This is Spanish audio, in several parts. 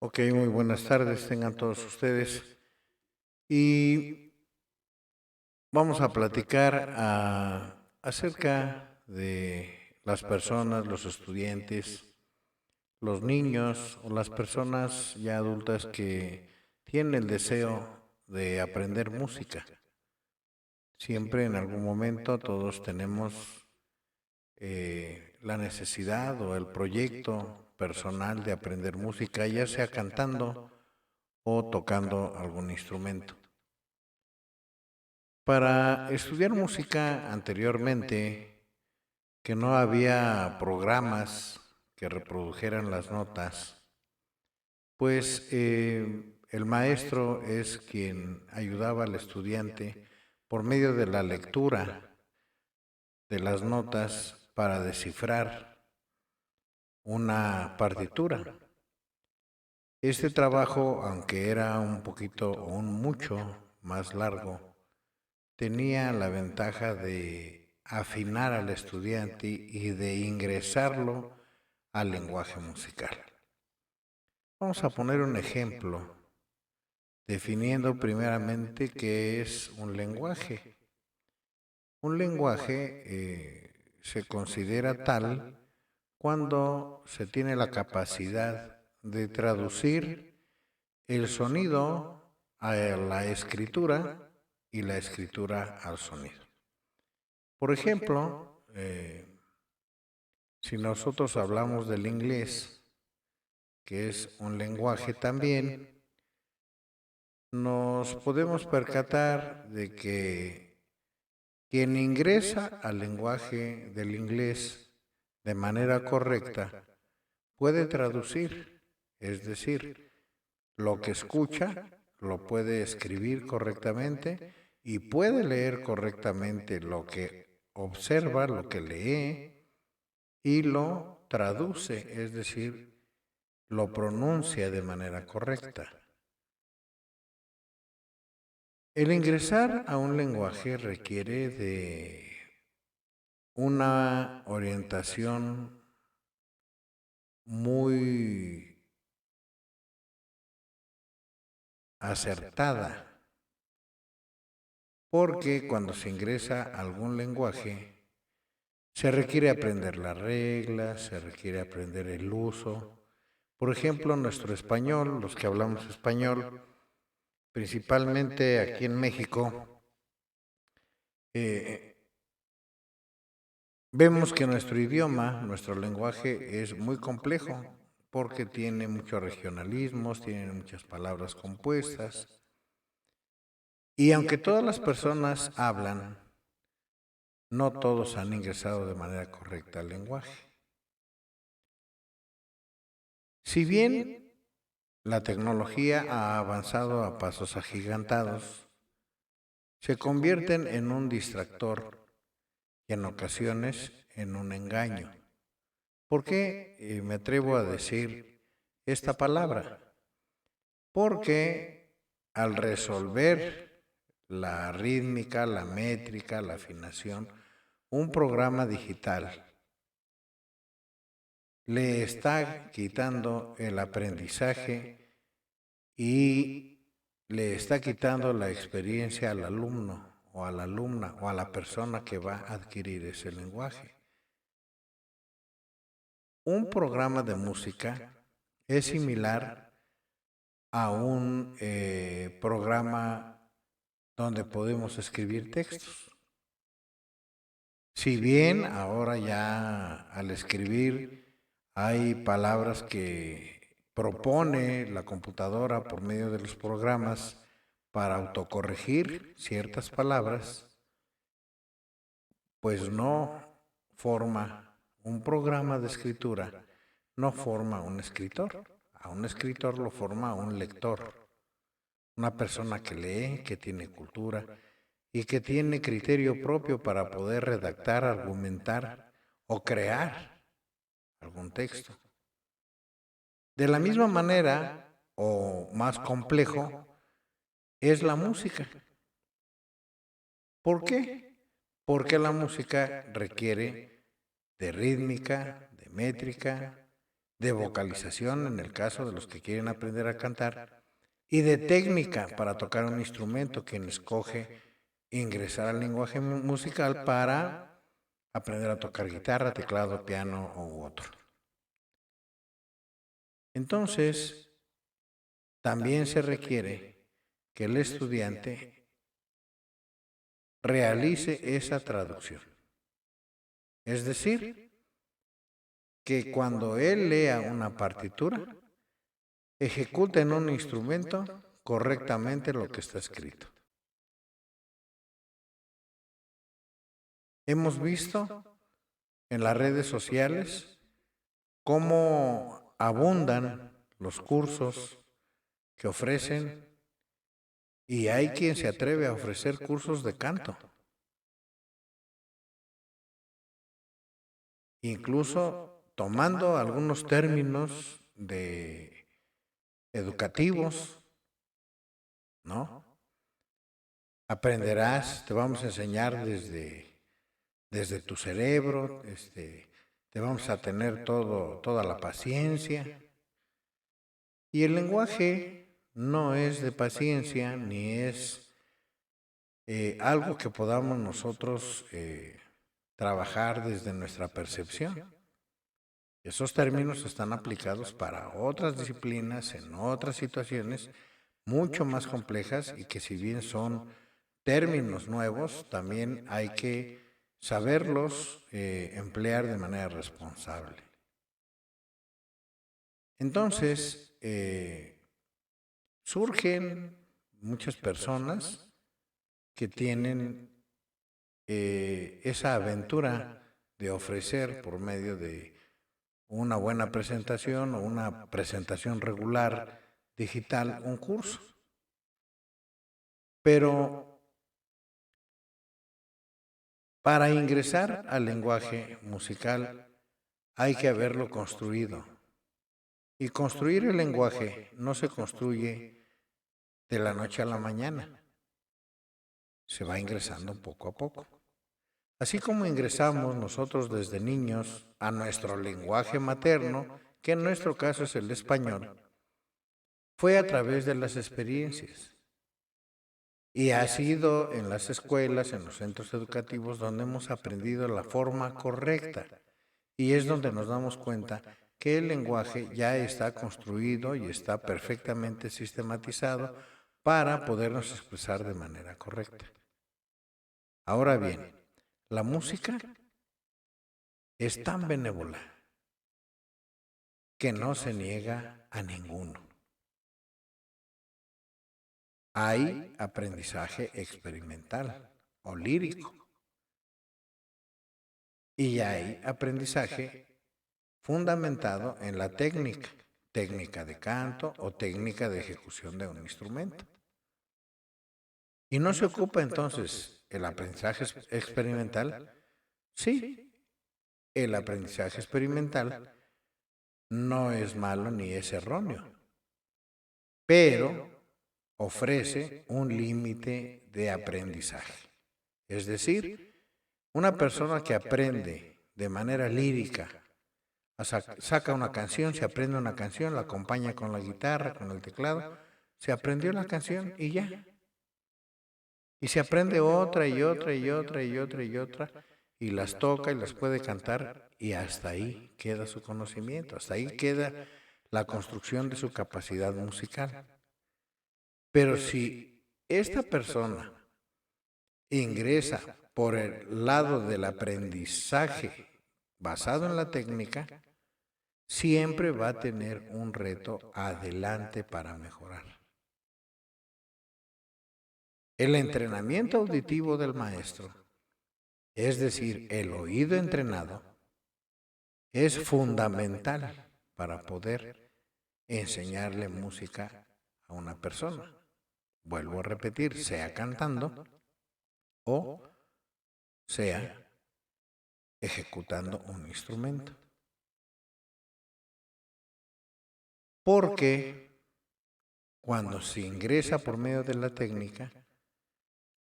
Ok, muy buenas tardes, tengan todos ustedes. Y vamos a platicar acerca de las personas, los estudiantes, los niños o las personas ya adultas que tienen el deseo de aprender música. Siempre en algún momento todos tenemos la necesidad o el proyecto personal de aprender música, ya sea cantando o tocando algún instrumento. Para estudiar música anteriormente, que no había programas que reprodujeran las notas, pues el maestro es quien ayudaba al estudiante por medio de la lectura de las notas para descifrar una partitura. Este trabajo, aunque era un poquito o un mucho más largo, tenía la ventaja de afinar al estudiante y de ingresarlo al lenguaje musical. Vamos a poner un ejemplo, definiendo primeramente qué es un lenguaje. Un lenguaje se considera tal cuando se tiene la capacidad de traducir el sonido a la escritura y la escritura al sonido. Por ejemplo, si nosotros hablamos del inglés, que es un lenguaje también, nos podemos percatar de que quien ingresa al lenguaje del inglés de manera correcta puede traducir, es decir, lo que escucha lo puede escribir correctamente y puede leer correctamente lo que observa, lo que lee y lo traduce, es decir, lo pronuncia de manera correcta. El ingresar a un lenguaje requiere de una orientación muy acertada, porque cuando se ingresa a algún lenguaje, se requiere aprender las reglas, se requiere aprender el uso. Por ejemplo, nuestro español, los que hablamos español, principalmente aquí en México, eh, vemos que nuestro idioma, nuestro lenguaje es muy complejo porque tiene muchos regionalismos, tiene muchas palabras compuestas. Y aunque todas las personas hablan, no todos han ingresado de manera correcta al lenguaje. Si bien la tecnología ha avanzado a pasos agigantados, se convierten en un distractor y en ocasiones en un engaño. ¿Por qué me atrevo a decir esta palabra? Porque al resolver la rítmica, la métrica, la afinación, un programa digital le está quitando el aprendizaje y le está quitando la experiencia al alumno o a la alumna o a la persona que va a adquirir ese lenguaje. Un programa de música es similar a un programa donde podemos escribir textos. Si bien ahora ya al escribir hay palabras que propone la computadora por medio de los programas para autocorregir ciertas palabras, pues no forma un programa de escritura, no forma un escritor. A un escritor lo forma un lector, una persona que lee, que tiene cultura y que tiene criterio propio para poder redactar, argumentar o crear algún texto. De la misma manera, o más complejo, es la música. ¿Por qué? Porque la música requiere de rítmica, de métrica, de vocalización en el caso de los que quieren aprender a cantar, y de técnica para tocar un instrumento, quien escoge ingresar al lenguaje musical para aprender a tocar guitarra, teclado, piano u otro. Entonces, también se requiere que el estudiante realice esa traducción. Es decir, que cuando él lea una partitura, ejecute en un instrumento correctamente lo que está escrito. Hemos visto en las redes sociales cómo abundan los cursos que ofrecen, y hay quien se atreve a ofrecer cursos de canto. Incluso tomando algunos términos de educativos, ¿no? Aprenderás, te vamos a enseñar desde tu cerebro, te vamos a tener toda la paciencia. Y el lenguaje no es de paciencia, ni es algo que podamos nosotros trabajar desde nuestra percepción. Esos términos están aplicados para otras disciplinas, en otras situaciones mucho más complejas, y que si bien son términos nuevos, también hay que saberlos emplear de manera responsable. Entonces, surgen muchas personas que tienen esa aventura de ofrecer por medio de una buena presentación o una presentación regular digital un curso. Pero para ingresar al lenguaje musical hay que haberlo construido. Y construir el lenguaje no se construye de la noche a la mañana. Se va ingresando poco a poco. Así como ingresamos nosotros desde niños a nuestro lenguaje materno, que en nuestro caso es el español, fue a través de las experiencias. Y ha sido en las escuelas, en los centros educativos, donde hemos aprendido la forma correcta. Y es donde nos damos cuenta que el lenguaje ya está construido y está perfectamente sistematizado para podernos expresar de manera correcta. Ahora bien, la música es tan benévola que no se niega a ninguno. Hay aprendizaje experimental o lírico, y hay aprendizaje fundamentado en la técnica de canto o técnica de ejecución de un instrumento. Y no se ocupa entonces el aprendizaje experimental. Sí, el aprendizaje experimental no es malo ni es erróneo, pero ofrece un límite de aprendizaje. Es decir, una persona que aprende de manera lírica, saca una canción, se aprende una canción, la acompaña con la guitarra, con el teclado, se aprendió la canción y ya. Y se aprende otra y otra y otra y otra y otra, y las toca y las puede cantar, y hasta ahí queda su conocimiento, hasta ahí queda la construcción de su capacidad musical. Pero si esta persona ingresa por el lado del aprendizaje basado en la técnica, siempre va a tener un reto adelante para mejorar. El entrenamiento auditivo del maestro, es decir, el oído entrenado, es fundamental para poder enseñarle música a una persona. Vuelvo a repetir, sea cantando o sea ejecutando un instrumento. Porque cuando se ingresa por medio de la técnica,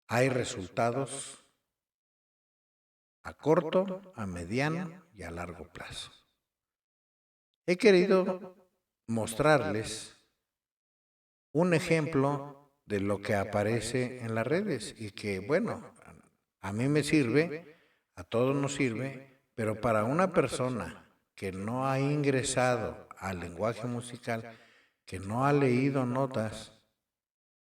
hay resultados a corto, a mediano y a largo plazo. He querido mostrarles un ejemplo de lo que aparece en las redes y que, bueno, a mí me sirve, a todos nos sirve, pero para una persona que no ha ingresado al lenguaje musical, que no ha leído notas,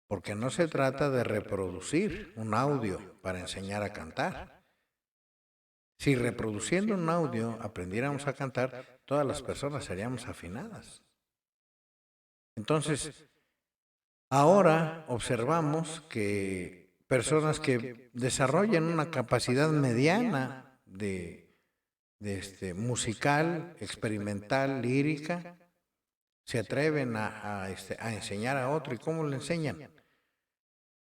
porque no se trata de reproducir un audio para enseñar a cantar. Si reproduciendo un audio aprendiéramos a cantar, todas las personas seríamos afinadas. Entonces, ahora observamos que personas que desarrollan una capacidad mediana de musical, experimental, lírica, se atreven a enseñar a otro. ¿Y cómo le enseñan?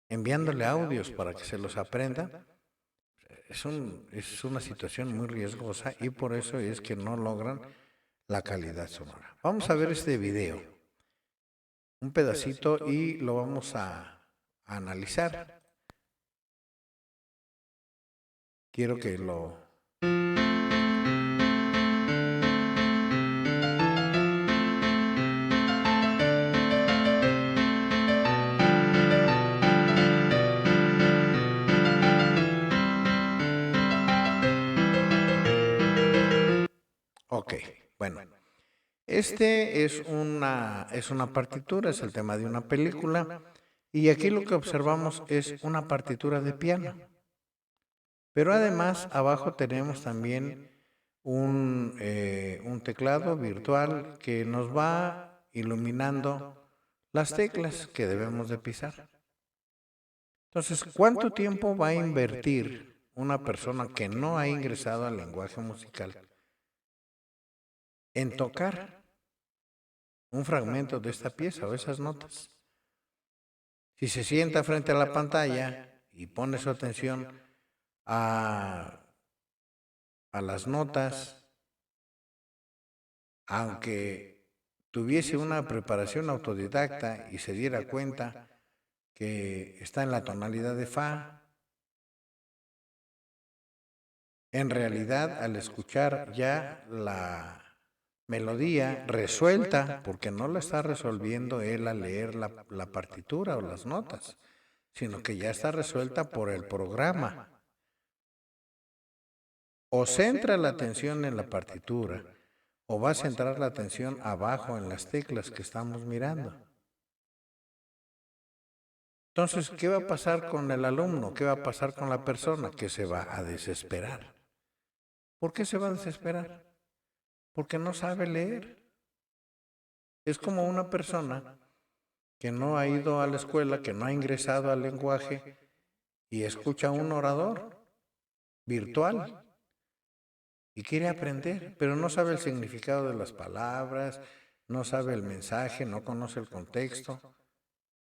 Enviándole audios para que se los aprenda. Es una situación muy riesgosa y por eso es que no logran la calidad sonora. Vamos a ver este video, un pedacito, y lo vamos a analizar. Quiero que lo... Ok, bueno. Este es una partitura, es el tema de una película, y aquí lo que observamos es una partitura de piano. Pero además, abajo tenemos también un teclado virtual que nos va iluminando las teclas que debemos de pisar. Entonces, ¿cuánto tiempo va a invertir una persona que no ha ingresado al lenguaje musical en tocar un fragmento de esta pieza o esas notas? Si se sienta frente a la pantalla y pone su atención a, a las notas, aunque tuviese una preparación autodidacta y se diera cuenta que está en la tonalidad de fa, en realidad al escuchar ya la melodía resuelta, porque no la está resolviendo él al leer la partitura o las notas, sino que ya está resuelta por el programa. O centra la atención en la partitura, o va a centrar la atención abajo en las teclas que estamos mirando. Entonces, ¿qué va a pasar con el alumno? ¿Qué va a pasar con la persona? Que se va a desesperar. ¿Por qué se va a desesperar? Porque no sabe leer. Es como una persona que no ha ido a la escuela, que no ha ingresado al lenguaje y escucha a un orador virtual y quiere aprender, pero no sabe el significado de las palabras, no sabe el mensaje, no conoce el contexto.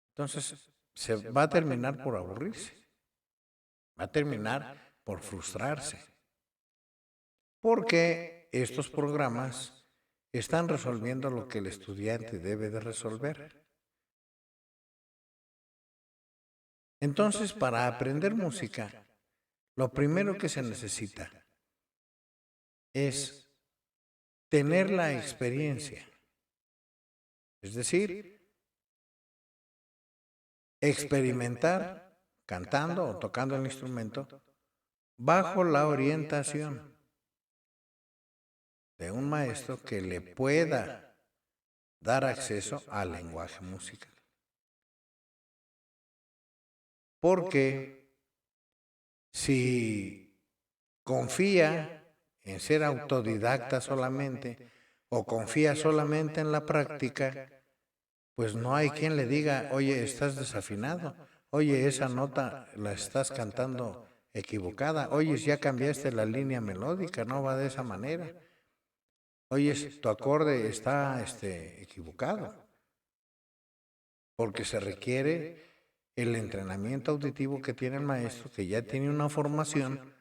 Entonces, se va a terminar por aburrirse, va a terminar por frustrarse, porque estos programas están resolviendo lo que el estudiante debe de resolver. Entonces, para aprender música, lo primero que se necesita es tener la experiencia, es decir, experimentar cantando o tocando el instrumento bajo la orientación de un maestro que le pueda dar acceso al lenguaje musical. Porque si confía en ser autodidacta solamente o confía solamente en la práctica, pues no hay quien le diga, oye, estás desafinado, oye, esa nota la estás cantando equivocada, oye, ya cambiaste la línea melódica, no va de esa manera, oye, tu acorde está equivocado, porque se requiere el entrenamiento auditivo que tiene el maestro, que ya tiene una formación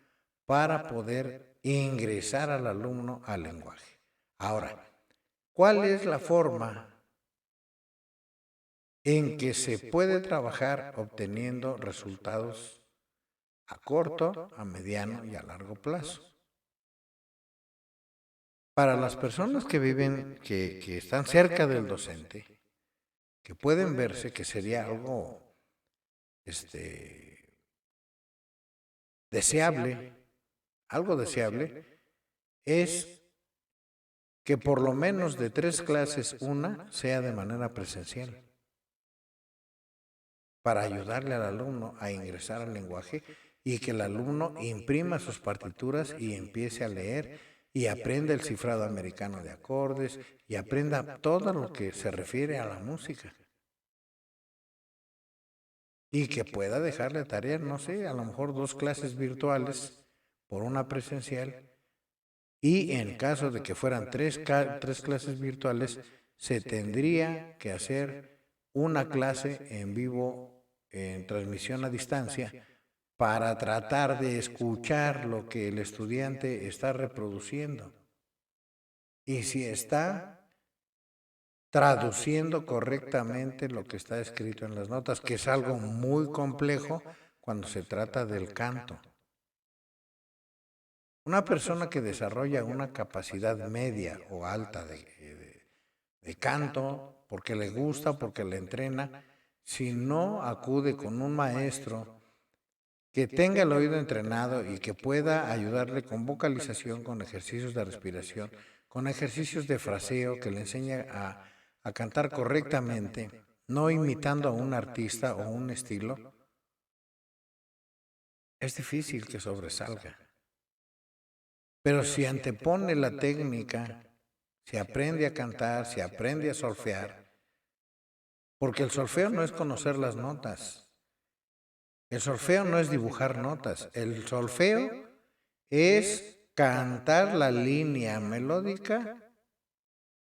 para poder ingresar al alumno al lenguaje. Ahora, ¿cuál es la forma en que se puede trabajar obteniendo resultados a corto, a mediano y a largo plazo? para las personas que viven, que están cerca del docente, que pueden verse que sería algo este, deseable, algo deseable, es que por lo menos de 3 clases una sea de manera presencial, para ayudarle al alumno a ingresar al lenguaje y que el alumno imprima sus partituras y empiece a leer y aprenda el cifrado americano de acordes y aprenda todo lo que se refiere a la música. Y que pueda dejarle tarea, no sé, a lo mejor 2 clases virtuales por una presencial. Y en caso de que fueran 3 clases virtuales, se tendría que hacer una clase en vivo, en transmisión a distancia, para tratar de escuchar lo que el estudiante está reproduciendo. Y si está traduciendo correctamente lo que está escrito en las notas, que es algo muy complejo cuando se trata del canto. Una persona que desarrolla una capacidad media o alta de canto, porque le gusta, porque le entrena, si no acude con un maestro que tenga el oído entrenado y que pueda ayudarle con vocalización, con ejercicios de respiración, con ejercicios de fraseo, que le enseñe a cantar correctamente, no imitando a un artista o un estilo, es difícil que sobresalga. Pero si antepone la técnica, se aprende a cantar, se aprende a solfear, porque el solfeo no es conocer las notas, el solfeo no es dibujar notas, el solfeo es cantar la línea melódica,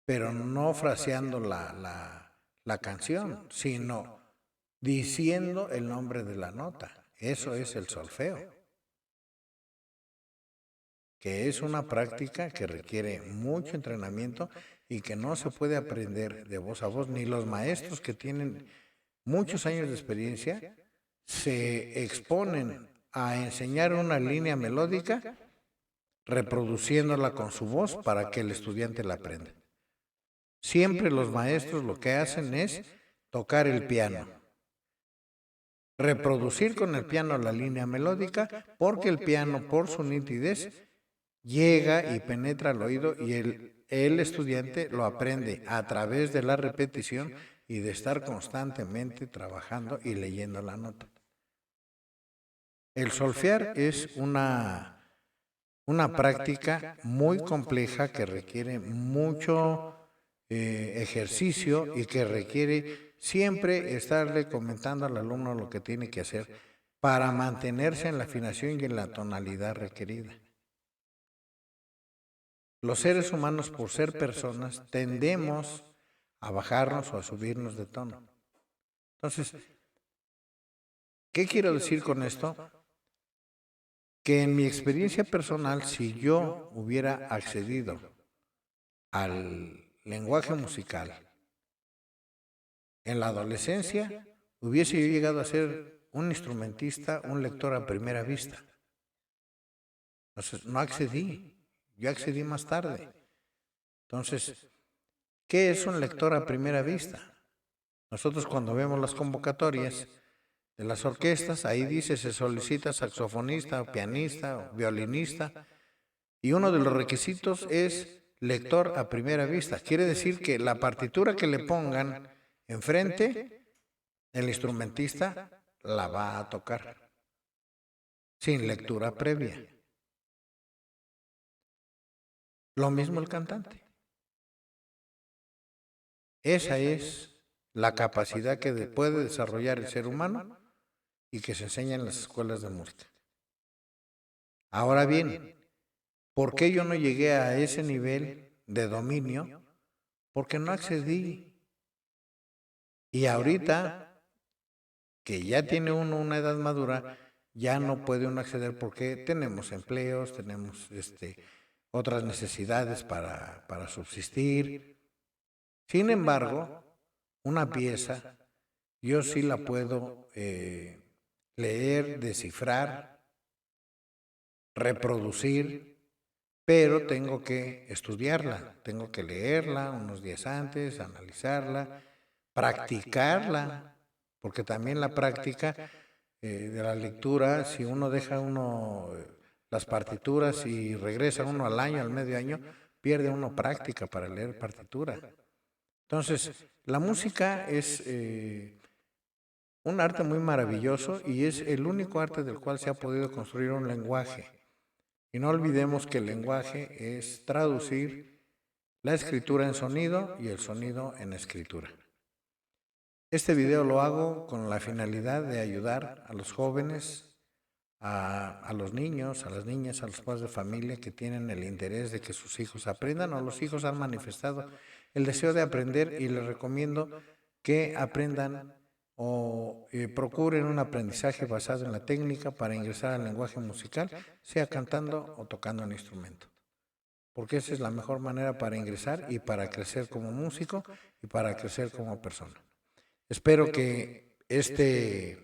pero no fraseando la canción, sino diciendo el nombre de la nota. Eso es el solfeo, que es una práctica que requiere mucho entrenamiento y que no se puede aprender de voz a voz. Ni los maestros que tienen muchos años de experiencia se exponen a enseñar una línea melódica reproduciéndola con su voz para que el estudiante la aprenda. Siempre los maestros lo que hacen es tocar el piano, reproducir con el piano la línea melódica, porque el piano, por su nitidez, llega y penetra el oído y el estudiante lo aprende a través de la repetición y de estar constantemente trabajando y leyendo la nota. El solfear es una práctica muy compleja que requiere mucho ejercicio y que requiere siempre estarle comentando al alumno lo que tiene que hacer para mantenerse en la afinación y en la tonalidad requerida. Los seres humanos, por ser personas, tendemos a bajarnos o a subirnos de tono. Entonces, ¿qué quiero decir con esto? Que en mi experiencia personal, si yo hubiera accedido al lenguaje musical en la adolescencia, hubiese yo llegado a ser un instrumentista, un lector a primera vista. Entonces, no accedí, yo accedí más tarde. Entonces, ¿qué es un lector a primera vista? Nosotros cuando vemos las convocatorias de las orquestas, ahí dice se solicita saxofonista, o pianista, o violinista, y uno de los requisitos es lector a primera vista. Quiere decir que la partitura que le pongan enfrente, el instrumentista la va a tocar sin lectura previa. Lo mismo el cantante. Esa es la capacidad que puede desarrollar el ser humano y que se enseña en las escuelas de música. Ahora bien, ¿por qué yo no llegué a ese nivel de dominio? Porque no accedí. Y ahorita, que ya tiene uno una edad madura, ya no puede uno acceder porque tenemos empleos, tenemos otras necesidades para subsistir. Sin embargo, una pieza yo sí la puedo leer, descifrar, reproducir, pero tengo que estudiarla, tengo que leerla unos días antes, analizarla, practicarla, porque también la práctica de la lectura, si uno deja las partituras y regresa uno al año, al medio año, pierde uno práctica para leer partitura. Entonces, la música es un arte muy maravilloso y es el único arte del cual se ha podido construir un lenguaje. Y no olvidemos que el lenguaje es traducir la escritura en sonido y el sonido en escritura. Este video lo hago con la finalidad de ayudar a los jóvenes, a los niños, a las niñas, a los padres de familia que tienen el interés de que sus hijos aprendan o los hijos han manifestado el deseo de aprender y les recomiendo que aprendan o procuren un aprendizaje basado en la técnica para ingresar al lenguaje musical, sea cantando o tocando un instrumento. Porque esa es la mejor manera para ingresar y para crecer como músico y para crecer como persona. Espero que este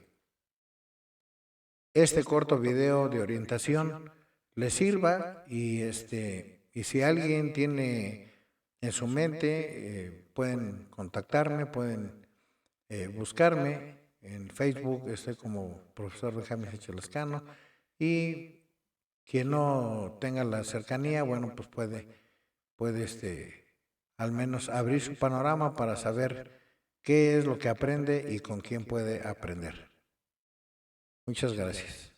corto video de orientación les sirva y si alguien tiene en su mente, pueden contactarme, pueden buscarme en Facebook, estoy como profesor Benjamín Sánchez Lascano, y quien no tenga la cercanía, bueno, pues puede al menos abrir su panorama para saber qué es lo que aprende y con quién puede aprender. Muchas gracias.